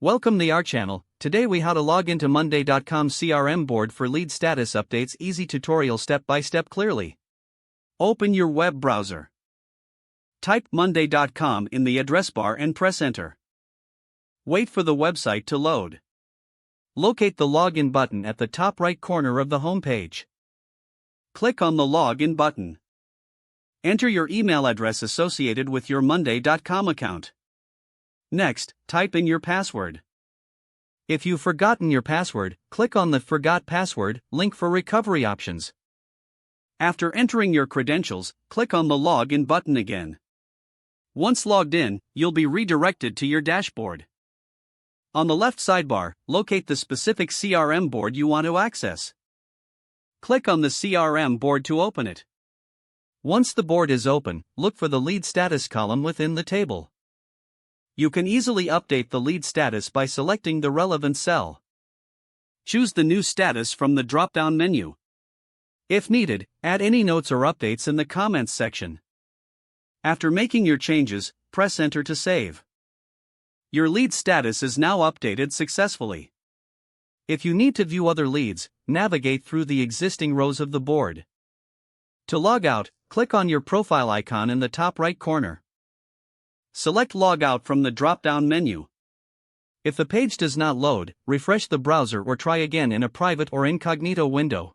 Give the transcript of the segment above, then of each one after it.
Welcome to our channel. Today we how to log into Monday.com CRM board for lead status updates. Easy tutorial step by step clearly. Open your web browser. Type Monday.com in the address bar and press enter. Wait for the website to load. Locate the login button at the top right corner of the home page. Click on the login button. Enter your email address associated with your Monday.com account. Next, type in your password. If you've forgotten your password, click on the Forgot Password link for recovery options. After entering your credentials, click on the Login button again. Once logged in, you'll be redirected to your dashboard. On the left sidebar, locate the specific CRM board you want to access. Click on the CRM board to open it. Once the board is open, look for the lead status column within the table. You can easily update the lead status by selecting the relevant cell. Choose the new status from the drop-down menu. If needed, add any notes or updates in the comments section. After making your changes, press enter to save. Your lead status is now updated successfully. If you need to view other leads, navigate through the existing rows of the board. To log out, click on your profile icon in the top right corner. Select Log Out from the drop-down menu. If the page does not load, refresh the browser or try again in a private or incognito window.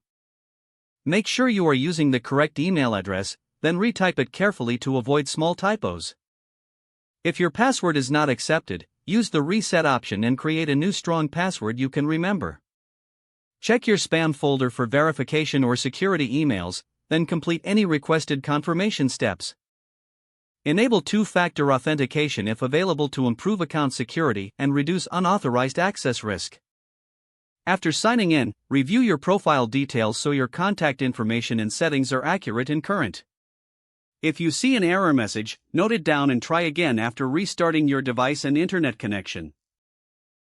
Make sure you are using the correct email address, then retype it carefully to avoid small typos. If your password is not accepted, use the reset option and create a new strong password you can remember. Check your spam folder for verification or security emails, then complete any requested confirmation steps. Enable two-factor authentication if available to improve account security and reduce unauthorized access risk. After signing in, review your profile details so your contact information and settings are accurate and current. If you see an error message, note it down and try again after restarting your device and internet connection.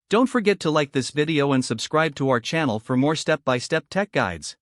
Don't forget to like this video and subscribe to our channel for more step-by-step tech guides.